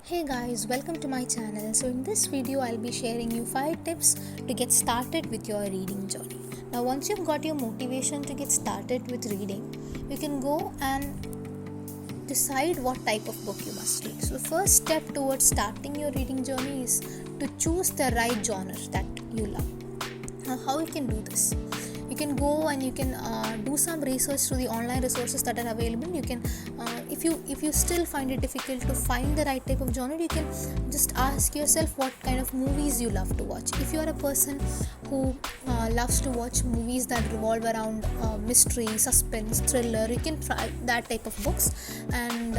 Hey guys, welcome to my channel. So in this video I'll be sharing you 5 tips to get started with your reading journey. Now once you've got your motivation to get started with reading, you can go and decide what type of book you must read. So the first step towards starting your reading journey is to choose the right genre that you love. Now how you can do this? You can go and you can do some research through the online resources that are available. You can if you still find it difficult to find the right type of genre, you can just ask yourself what kind of movies you love to watch. If you are a person who loves to watch movies that revolve around mystery, suspense, thriller, you can try that type of books. And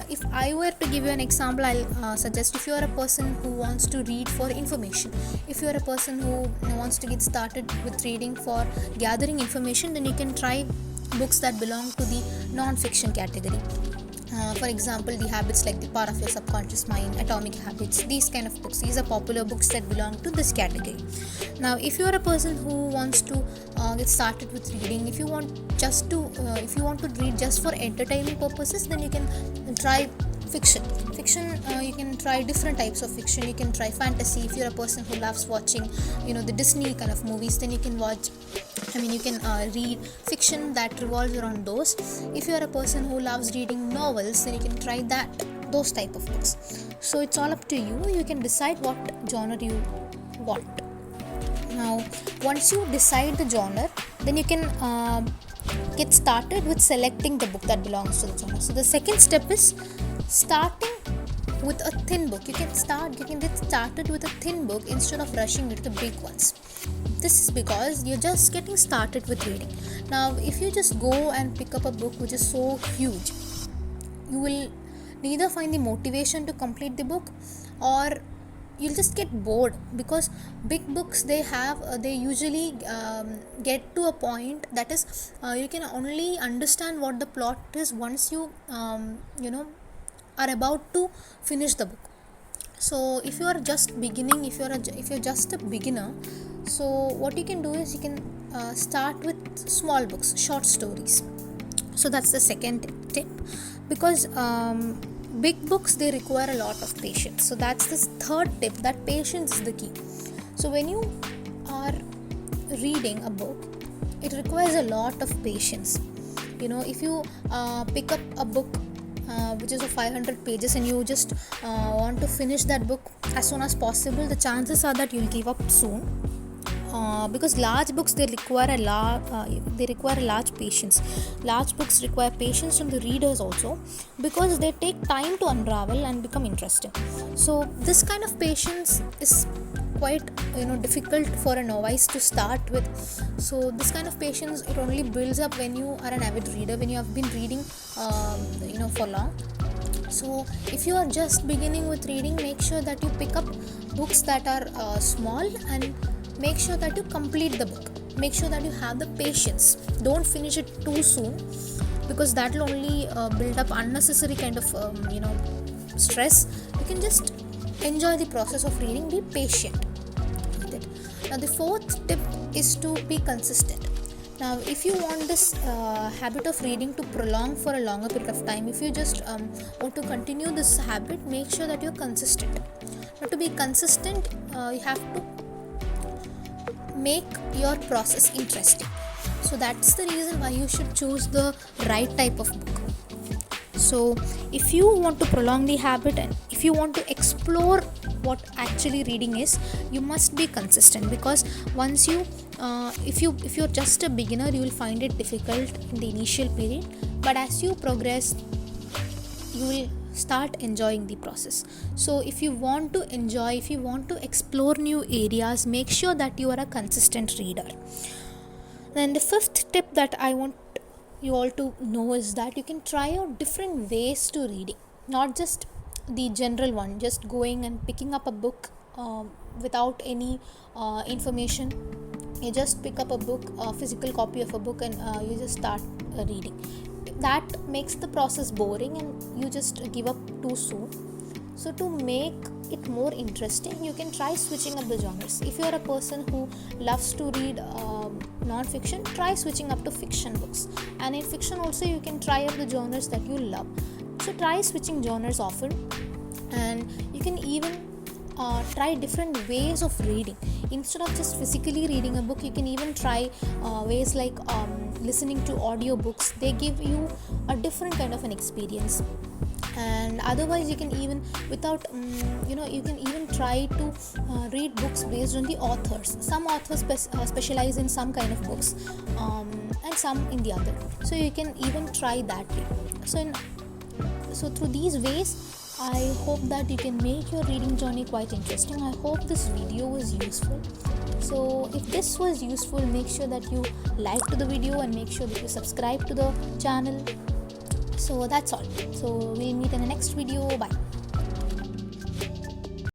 if I were to give you an example, I'll suggest if you are a person who wants to read for information, if you are a person who wants to get started with reading for gathering information, then you can try books that belong to the non-fiction category. For example, The Habits, like The Power of Your Subconscious Mind, Atomic Habits, these kind of books. These are popular books that belong to this category. Now, if you are a person who wants to get started with reading, if you want to read just for entertainment purposes, then you can try fiction. You can try different types of fiction. You can try fantasy. If you're a person who loves watching the Disney kind of movies, then you can read fiction that revolves around those. If you're a person who loves reading novels, then you can try those type of books. So it's all up to you. You can decide what genre you want. Now once you decide the genre, then you can get started with selecting the book that belongs to the genre. So the second step is starting with a thin book. You can get started with a thin book instead of rushing into the big ones. This is because you're just getting started with reading. Now if you just go and pick up a book which is so huge, you will neither find the motivation to complete the book, or you'll just get bored, because big books they usually get to a point that is you can only understand what the plot is once you are about to finish the book. So if you are just beginning, if you're just a beginner, so what you can do is you can start with small books, short stories. So that's the second tip, because big books they require a lot of patience. So that's the third tip, that patience is the key. So when you are reading a book, it requires a lot of patience. If you pick up a book which is of 500 pages and you just want to finish that book as soon as possible, the chances are that you'll give up soon. Because large books they require a large patience. Large books require patience from the readers also, because they take time to unravel and become interesting. So this kind of patience is quite difficult for a novice to start with. So this kind of patience, it only builds up when you are an avid reader, when you have been reading for long. So if you are just beginning with reading, make sure that you pick up books that are small, and make sure that you complete the book. Make sure that you have the patience. Don't finish it too soon, because that will only build up unnecessary kind of stress. You can just enjoy the process of reading. Be patient with it. Now the fourth tip is to be consistent. Now if you want this habit of reading to prolong for a longer period of time, if you just want to continue this habit, make sure that you're consistent. Now to be consistent, you have to make your process interesting. So that's the reason why you should choose the right type of book. So if you want to prolong the habit, and if you want to explore what actually reading is, you must be consistent. Because once you if you're just a beginner, you will find it difficult in the initial period, but as you progress, you will start enjoying the process. So if you want to explore new areas, make sure that you are a consistent reader. Then the fifth tip that I want you all to know is that you can try out different ways to reading, not just the general one, just going and picking up a book without any information. You just pick up a book, a physical copy of a book, and you just start reading. That makes the process boring and you just give up too soon. So to make it more interesting, you can try switching up the genres. If you are a person who loves to read non-fiction, try switching up to fiction books. And in fiction also, you can try out the genres that you love. So try switching genres often. And you can even try different ways of reading. Instead of just physically reading a book, you can even try ways like listening to audiobooks. They give you a different kind of an experience. And otherwise, you can even you can even try to read books based on the authors. Some authors specialize in some kind of books, and some in the other, so you can even try that way. So through these ways, I hope that you can make your reading journey quite interesting. I hope this video was useful. So if this was useful, make sure that you like to the video and make sure that you subscribe to the channel. So that's all. So we'll meet in the next video. Bye.